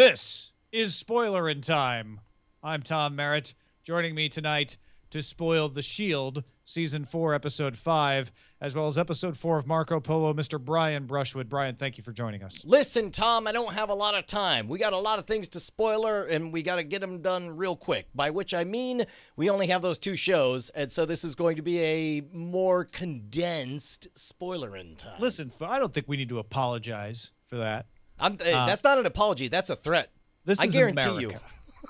This is Spoilerin time. I'm Tom Merritt. Joining me tonight to spoil The Shield, Season 4, Episode 5, as well as Episode 4 of Marco Polo, Mr. Brian Brushwood. Brian, thank you for joining us. Listen, Tom, I don't have a lot of time. We got a lot of things to spoiler, and we got to get them done real quick, by which I mean we only have those 2 shows, and so this is going to be a more condensed spoilerin time. Listen, I don't think we need to apologize for that. That's not an apology. That's a threat. This I is guarantee America.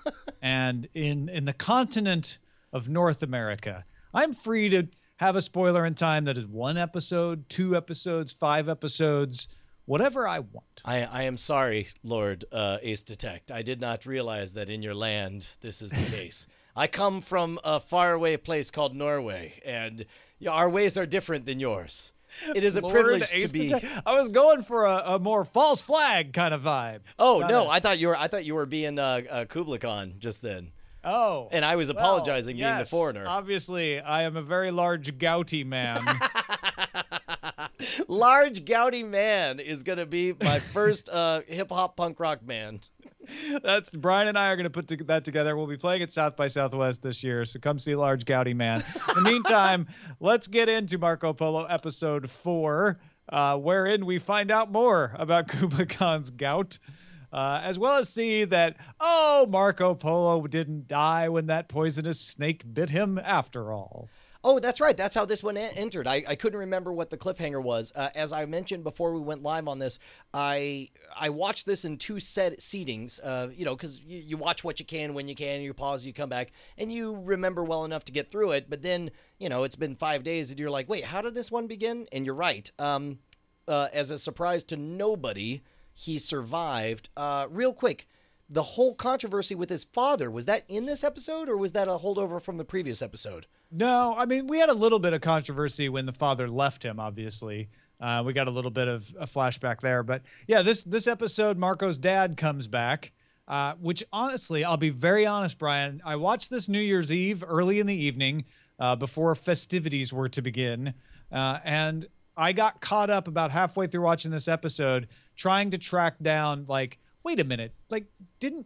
you. And in the continent of North America, I'm free to have a spoiler in time that is 1 episode, 2 episodes, 5 episodes, whatever I want. I am sorry, Lord Ace Detect. I did not realize that in your land this is the case. I come from a faraway place called Norway, and our ways are different than yours. It is a Lord privilege Ace to be. I was going for a more false flag kind of vibe. Oh no, I thought you were being Kublai Khan just then. Oh. And I was apologizing, being the yes, foreigner. Obviously, I am a very large, gouty man. Large gouty man is going to be my first hip-hop punk rock band. That's Brian and I are going to put that together. We'll be playing at South by Southwest this year, so come see Large Gouty Man. In the meantime, let's get into Marco Polo Episode 4, wherein we find out more about Kublai Khan's gout. As well as see that, Marco Polo didn't die when that poisonous snake bit him after all. Oh, that's right. That's how this one entered. I couldn't remember what the cliffhanger was. As I mentioned before we went live on this, I watched this in 2 seatings, because you watch what you can when you can, you pause, you come back, and you remember well enough to get through it. But then, it's been 5 days, and you're like, wait, how did this one begin? And you're right. As a surprise to nobody, he survived. Real quick, the whole controversy with his father, was that in this episode, or was that a holdover from the previous episode? No, I mean, we had a little bit of controversy when the father left him, obviously. We got a little bit of a flashback there. But yeah, this episode, Marco's dad comes back, which honestly, I'll be very honest, Brian, I watched this New Year's Eve early in the evening before festivities were to begin. And I got caught up about halfway through watching this episode trying to track down, like, wait a minute, like, did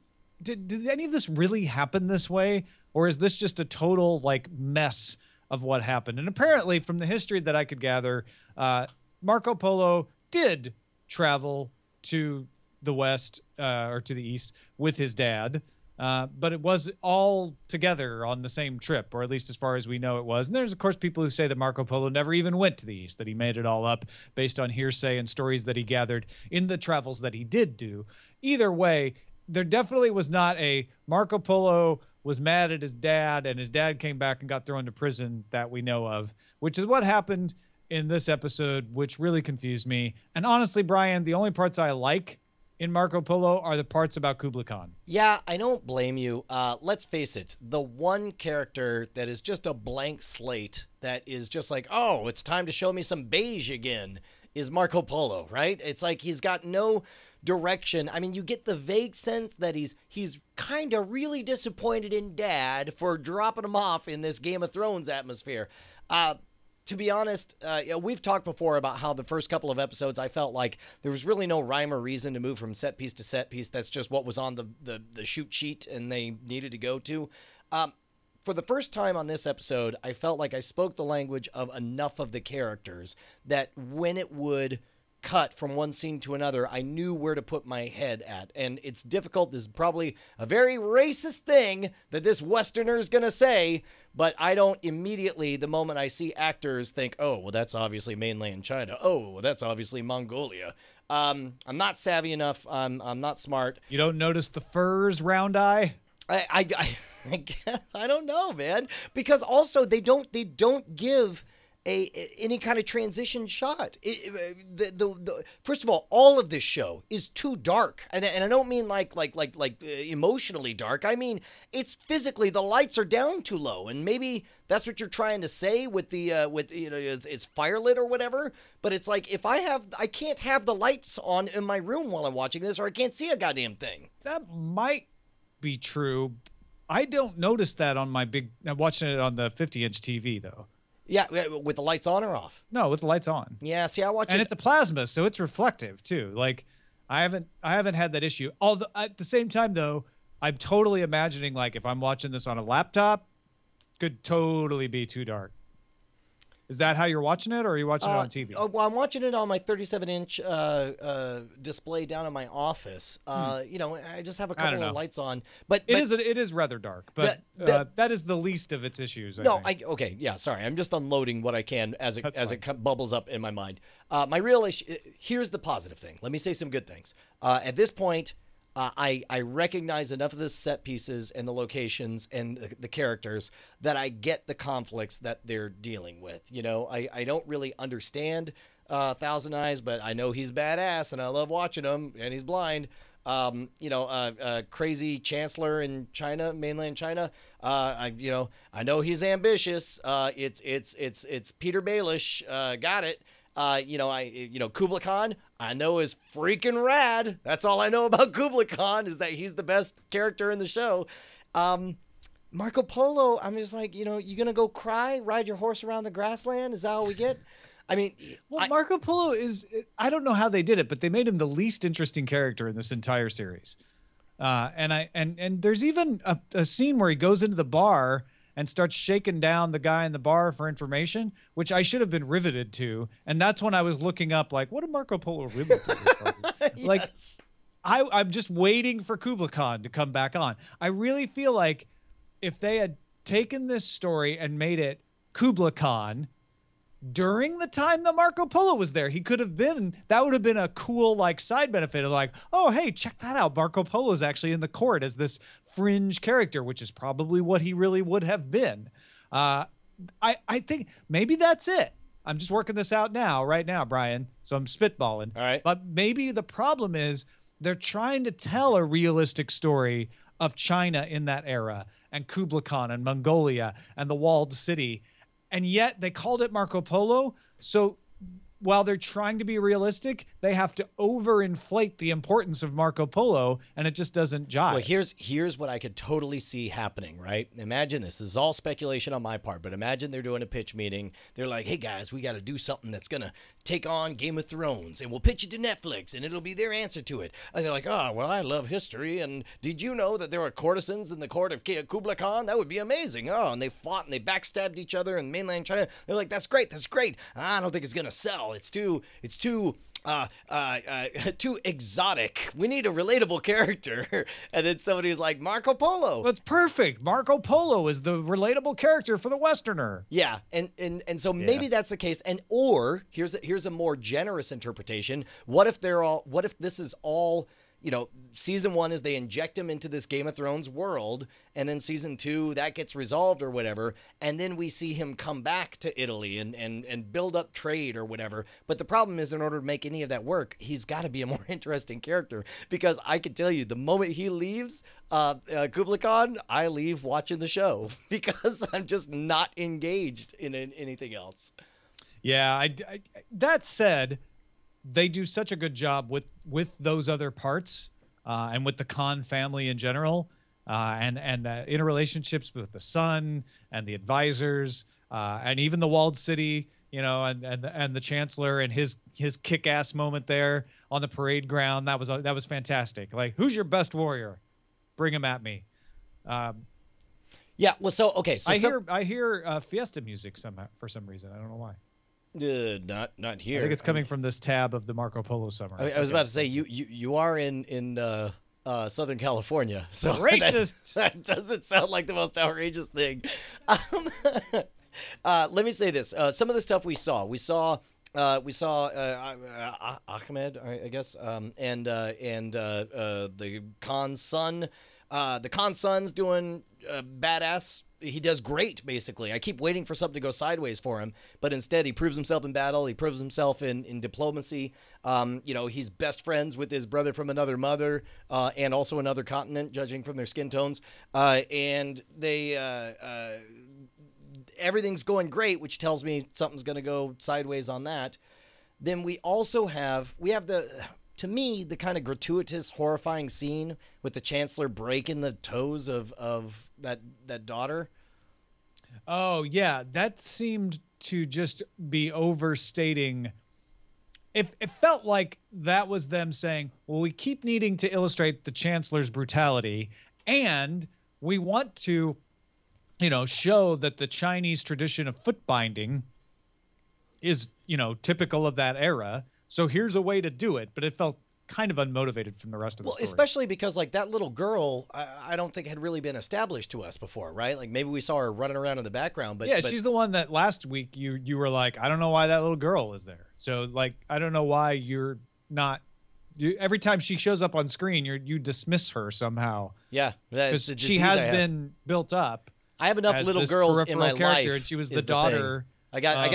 any of this really happen this way? Or is this just a total, like, mess of what happened? And apparently, from the history that I could gather, Marco Polo did travel to the west or to the east with his dad, but it was all together on the same trip, or at least as far as we know it was. And there's, of course, people who say that Marco Polo never even went to the east, that he made it all up based on hearsay and stories that he gathered in the travels that he did do. Either way, there definitely was not a Marco Polo was mad at his dad, and his dad came back and got thrown to prison that we know of, which is what happened in this episode, which really confused me. And honestly, Brian, the only parts I like in Marco Polo are the parts about Kublai Khan. Yeah, I don't blame you. Let's face it, the one character that is just a blank slate that is just like, oh, it's time to show me some beige again, is Marco Polo, right? It's like he's got no direction. I mean, you get the vague sense that he's kind of really disappointed in Dad for dropping him off in this Game of Thrones atmosphere. To be honest, we've talked before about how the first couple of episodes I felt like there was really no rhyme or reason to move from set piece to set piece. That's just what was on the shoot sheet and they needed to go to. For the first time on this episode, I felt like I spoke the language of enough of the characters that when it would cut from one scene to another, I knew where to put my head at. And it's difficult. This is probably a very racist thing that this Westerner is going to say, but I don't immediately, the moment I see actors, think, oh, well, that's obviously mainland China. Oh, well, that's obviously Mongolia. I'm not savvy enough. I'm not smart. You don't notice the furs, Round Eye? I guess I don't know, man. Because also they don't give any kind of transition shot. First of all of this show is too dark, and I don't mean like emotionally dark. I mean it's physically, the lights are down too low, and maybe that's what you're trying to say with the it's firelit or whatever. But it's like if I can't have the lights on in my room while I'm watching this, or I can't see a goddamn thing. That might be true. I don't notice that on my I'm watching it on the 50-inch TV though. Yeah, with the lights on or off? No, with the lights on. Yeah, see, I watch it. And it's a plasma, so it's reflective, too. Like, I haven't had that issue. Although at the same time though, I'm totally imagining like if I'm watching this on a laptop, could totally be too dark. Is that how you're watching it, or are you watching it on TV? Well, I'm watching it on my 37-inch display down in my office. You know, I just have a couple of lights on, but it is rather dark. But that is the least of its issues. Okay, yeah. Sorry, I'm just unloading what I can as it bubbles up in my mind. My real issue. Here's the positive thing. Let me say some good things. At this point, I recognize enough of the set pieces and the locations and the characters that I get the conflicts that they're dealing with. You know, I don't really understand Thousand Eyes, but I know he's badass and I love watching him, and he's blind. You know, crazy chancellor in China, mainland China. I know he's ambitious. It's Peter Baelish. Got it. Kublai Khan, I know is freaking rad. That's all I know about Kublai Khan, is that he's the best character in the show. Marco Polo, I'm just like, you going to go cry, ride your horse around the grassland? Is that all we get? I mean, Marco Polo I don't know how they did it, but they made him the least interesting character in this entire series. And there's even a scene where he goes into the bar and starts shaking down the guy in the bar for information, which I should have been riveted to. And that's when I was looking up, like, what did Marco Polo really do? Yes. Like, I'm just waiting for Kublai Khan to come back on. I really feel like if they had taken this story and made it Kublai Khan during the time that Marco Polo was there, that would have been a cool like side benefit of like, oh, hey, check that out. Marco Polo is actually in the court as this fringe character, which is probably what he really would have been. I think maybe that's it. I'm just working this out right now, Brian. So I'm spitballing. All right. But maybe the problem is they're trying to tell a realistic story of China in that era and Kublai Khan and Mongolia and the walled city. And yet they called it Marco Polo. So while they're trying to be realistic, they have to overinflate the importance of Marco Polo, and it just doesn't jive. Well, here's what I could totally see happening, right? Imagine this is all speculation on my part, but imagine they're doing a pitch meeting. They're like, hey, guys, we got to do something that's going to take on Game of Thrones, and we'll pitch it to Netflix, and it'll be their answer to it. And they're like, oh, well, I love history, and did you know that there were courtesans in the court of Kublai Khan? That would be amazing. Oh, and they fought, and they backstabbed each other in mainland China. They're like, that's great. I don't think it's going to sell. It's too exotic. We need a relatable character. And then somebody was like, Marco Polo. That's perfect. Marco Polo is the relatable character for the Westerner. Yeah, and so maybe that's the case. Or here's a more generous interpretation. What if this is all, season 1 is they inject him into this Game of Thrones world, and then season 2 that gets resolved or whatever, and then we see him come back to Italy and build up trade or whatever. But the problem is, in order to make any of that work, he's got to be a more interesting character, because I can tell you the moment he leaves Kublai Khan, I leave watching the show because I'm just not engaged in anything else. Yeah, that said, they do such a good job with those other parts and with the Khan family in general, and the interrelationships with the son and the advisors, and even the walled city, and the chancellor and his kick-ass moment there on the parade ground. That was fantastic. Like, who's your best warrior? Bring him at me. Yeah. Well, so okay. So I hear fiesta music somehow for some reason. I don't know why. Not here. I think it's coming from this tab of the Marco Polo summer. I was about to say you are in Southern California, so racist. That doesn't sound like the most outrageous thing. Let me say this: some of the stuff we saw Ahmed, I guess, and the Khan's son. The Khan's son's doing badass. He does great, basically. I keep waiting for something to go sideways for him, but instead he proves himself in battle. He proves himself in diplomacy. He's best friends with his brother from another mother and also another continent, judging from their skin tones. And they everything's going great, which tells me something's going to go sideways on that. Then we also have to me, the kind of gratuitous, horrifying scene with the chancellor breaking the toes of that daughter. Oh, yeah. That seemed to just be overstating it felt like that was them saying, well, we keep needing to illustrate the chancellor's brutality, and we want to, show that the Chinese tradition of foot binding is, typical of that era. So here's a way to do it. But it felt kind of unmotivated from the rest of the story. Especially because like that little girl, I don't think had really been established to us before, right? Like maybe we saw her running around in the background, but she's the one that last week you were like, I don't know why that little girl is there. So like, I don't know why you're not. Every time she shows up on screen, you dismiss her somehow. Yeah, because she has been built up. I have enough little girls in my life. And she was the daughter. I got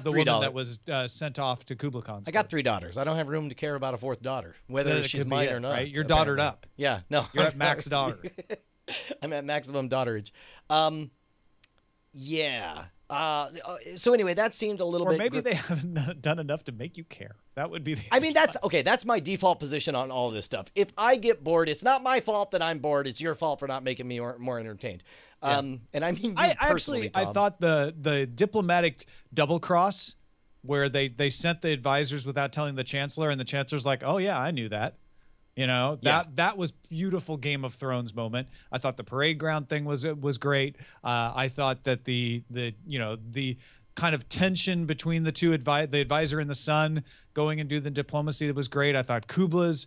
the three woman daughters that was sent off to Kublai Khan's. I got 3 daughters. I don't have room to care about a 4th daughter, whether she's mine or not. Right? You're daughtered up. Yeah, no, you're at max daughter. I'm at maximum daughterage. Yeah. So anyway, that seemed a little bit. Or maybe they haven't done enough to make you care. That would be. I mean, that's okay. That's my default position on all this stuff. If I get bored, it's not my fault that I'm bored. It's your fault for not making me more entertained. And I mean, personally, Tom. I thought the diplomatic double cross, where they sent the advisors without telling the chancellor, and the chancellor's like, "Oh yeah, I knew that." That was beautiful Game of Thrones moment. I thought the parade ground thing was great. I thought that the kind of tension between the two the advisor and the son going and do the diplomacy, that was great. I thought Kublai's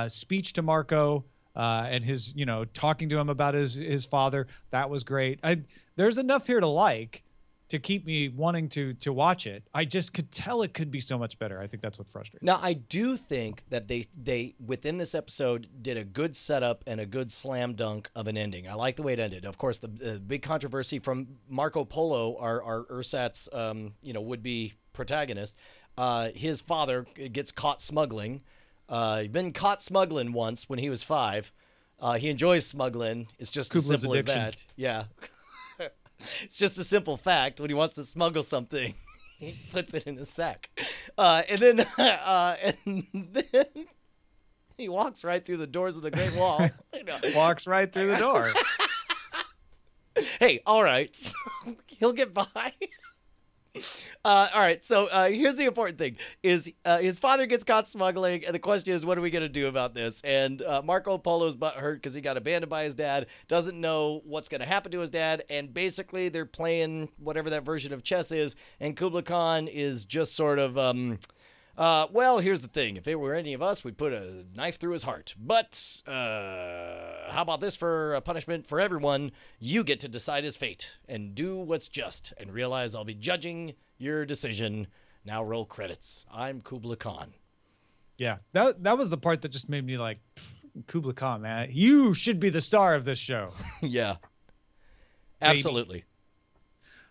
speech to Marco and his talking to him about his father, that was great. There's enough here to like to keep me wanting to watch it. I just could tell it could be so much better. I think that's what frustrates me. Now, I do think that they within this episode did a good setup and a good slam dunk of an ending. I like the way it ended. Of course, the big controversy from Marco Polo, our Ursat's would-be protagonist. His father gets caught smuggling. He'd been caught smuggling once when he was 5. He enjoys smuggling. It's just as simple as that. Yeah. It's just a simple fact. When he wants to smuggle something, he puts it in a sack. And then he walks right through the doors of the Great Wall. Walks right through the door. Hey, all right. So he'll get by. All right, so here's the important thing, is his father gets caught smuggling, and the question is, what are we going to do about this? And Marco Polo's butthurt because he got abandoned by his dad, doesn't know what's going to happen to his dad, and basically they're playing whatever that version of chess is, and Kublai Khan is just sort of, well, here's the thing. If it were any of us, we'd put a knife through his heart. But how about this for a punishment for everyone? You get to decide his fate and do what's just and realize I'll be judging your decision. Now roll credits. I'm Kublai Khan. Yeah, that was the part that just made me like, Kublai Khan, man. You should be the star of this show. Yeah, absolutely. Baby.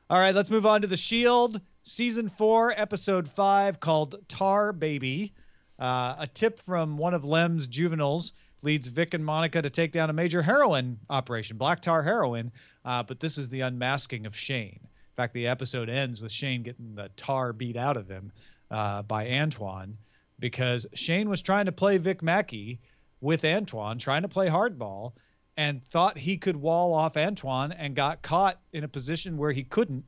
All right, let's move on to The Shield. Season 4, Episode 5, called Tar Baby. A tip from one of Lem's juveniles leads Vic and Monica to take down a major heroin operation, black tar heroin, but this is the unmasking of Shane. In fact, the episode ends with Shane getting the tar beat out of him by Antoine, because Shane was trying to play Vic Mackey with Antoine, trying to play hardball, and thought he could wall off Antoine and got caught in a position where he couldn't.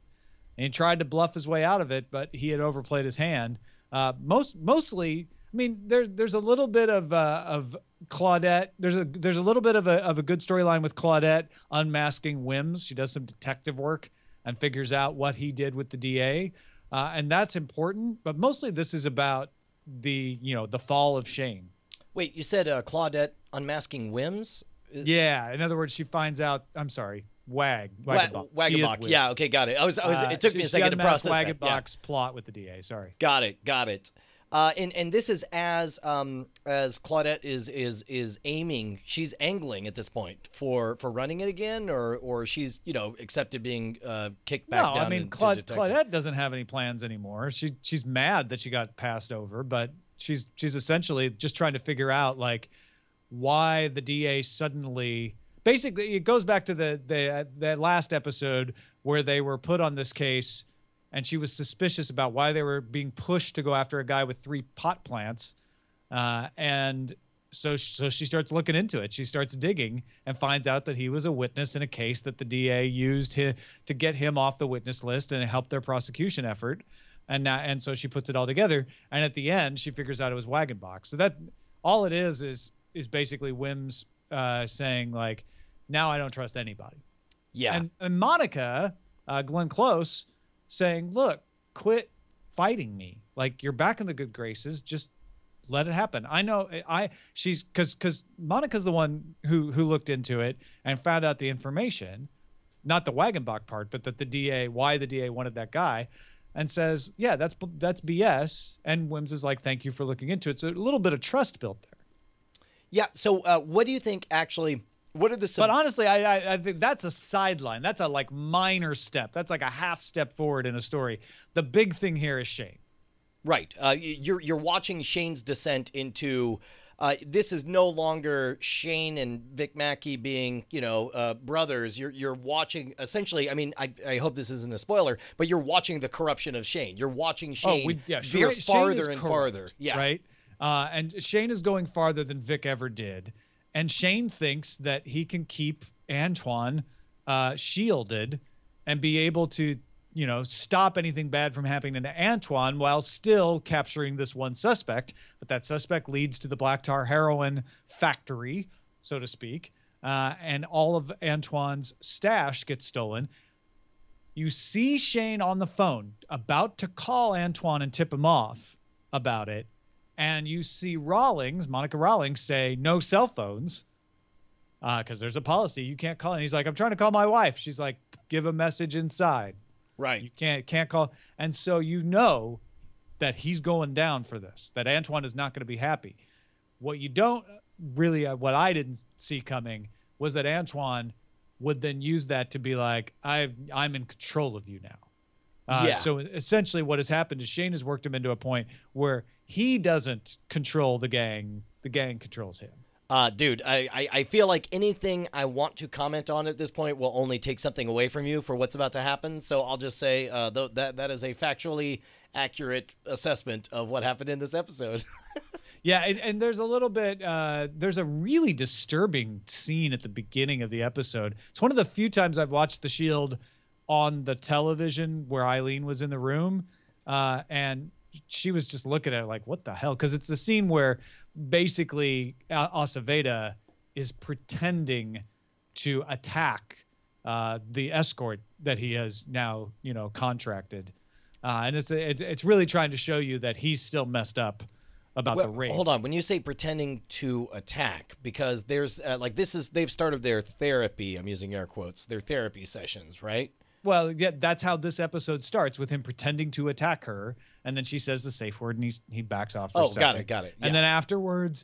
And he tried to bluff his way out of it, but he had overplayed his hand. Mostly, I mean, there's a little bit of Claudette. There's a little bit of a good storyline with Claudette unmasking Wims. She does some detective work and figures out what he did with the DA, and that's important. But mostly, this is about the fall of Shane. Wait, you said Claudette unmasking Wims? Yeah. In other words, she finds out. I'm sorry. Wagabach. Yeah, okay, got it. It took me a second to process that. Wagabach's plot with the DA. Sorry. Got it. And this is as Claudette is aiming. She's angling at this point for running it again, or she's accepted being kicked back down. No, I mean Claudette doesn't have any plans anymore. She's mad that she got passed over, but she's essentially just trying to figure out like why the DA suddenly. Basically, it goes back to the last episode where they were put on this case, and she was suspicious about why they were being pushed to go after a guy with 3 pot plants, and so she starts looking into it. She starts digging and finds out that he was a witness in a case that the DA used to get him off the witness list, and it helped their prosecution effort. And so she puts it all together. And at the end, she figures out it was Wagon Box. So that all it is basically Wims saying like, now I don't trust anybody. Yeah. And Monica, Glenn Close, saying, look, quit fighting me. Like, you're back in the good graces. Just let it happen. I know she's because Monica's the one who looked into it and found out the information, not the Wagon Box part, but that why the DA wanted that guy, and says, yeah, that's BS. And Wims is like, thank you for looking into it. So a little bit of trust built there. Yeah. So what do you think actually? What are the? But honestly, I think that's a sideline. That's a like minor step. That's like a half step forward in a story. The big thing here is Shane. Right. You're watching Shane's descent into. This is no longer Shane and Vic Mackey being, brothers. You're watching essentially. I mean, I hope this isn't a spoiler, but you're watching the corruption of Shane. You're watching Shane veer farther and farther. Yeah. Right. And Shane is going farther than Vic ever did. And Shane thinks that he can keep Antoine shielded and be able to, stop anything bad from happening to Antoine while still capturing this one suspect. But that suspect leads to the black tar heroin factory, so to speak. And all of Antoine's stash gets stolen. You see Shane on the phone about to call Antoine and tip him off about it. And you see Monica Rawlings say no cell phones because there's a policy. You can't call. And he's like, I'm trying to call my wife. She's like, give a message inside. Right. You can't call. And so you know that he's going down for this, that Antoine is not going to be happy. What you don't really, what I didn't see coming was that Antoine would then use that to be like, I'm in control of you now. So essentially what has happened is Shane has worked him into a point where he doesn't control the gang controls him. Dude, I feel like anything I want to comment on at this point will only take something away from you for what's about to happen. So I'll just say that is a factually accurate assessment of what happened in this episode. Yeah, and there's a little bit, there's a really disturbing scene at the beginning of the episode. It's one of the few times I've watched The Shield on the television where Eileen was in the room, and she was just looking at it like, what the hell? Because it's the scene where basically Aceveda is pretending to attack the escort that he has now, contracted. And it's really trying to show you that he's still messed up about the rape. Hold on. When you say pretending to attack, because there's they've started their therapy, I'm using air quotes, their therapy sessions, right? Well, yeah, that's how this episode starts, with him pretending to attack her, and then she says the safe word, and he backs off for a second. Got it. Yeah. And then afterwards,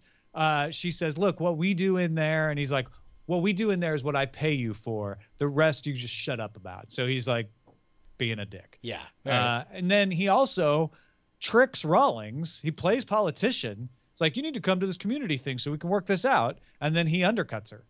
she says, look, what we do in there, and he's like, what we do in there is what I pay you for. The rest you just shut up about. So he's like being a dick. Yeah. Right. And then he also tricks Rawlings. He plays politician. It's like, you need to come to this community thing so we can work this out. And then he undercuts her.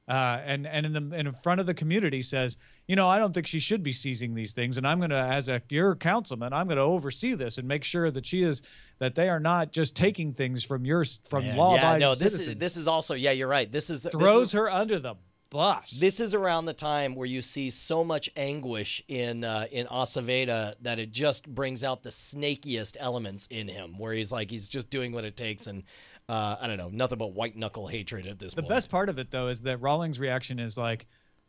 And in front of the community says, I don't think she should be seizing these things, and I'm going to, as your councilman, I'm going to oversee this and make sure that they are not just taking things from law-abiding citizens. This is also, you're right. Throws her under the bus. This is around the time where you see so much anguish in Aceveda that it just brings out the snakiest elements in him, where he's just doing what it takes, and I don't know, nothing but white knuckle hatred at this point. The best part of it, though, is that Rawlings' reaction is like,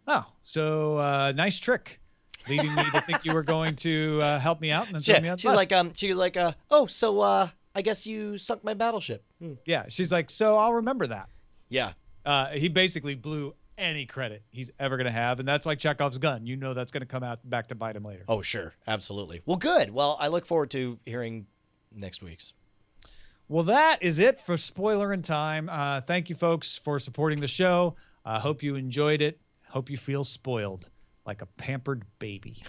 oh, so nice trick, leading me to think you were going to help me out and then throw me out. She's like, oh, so I guess you sunk my battleship. Yeah, she's like, so I'll remember that. Yeah. He basically blew any credit he's ever going to have, and that's like Chekhov's gun. That's going to come out back to bite him later. Oh, sure. Absolutely. Well, good. Well, I look forward to hearing next week's. Well, that is it for Spoilerin' Time. Thank you, folks, for supporting the show. I hope you enjoyed it. Hope you feel spoiled like a pampered baby.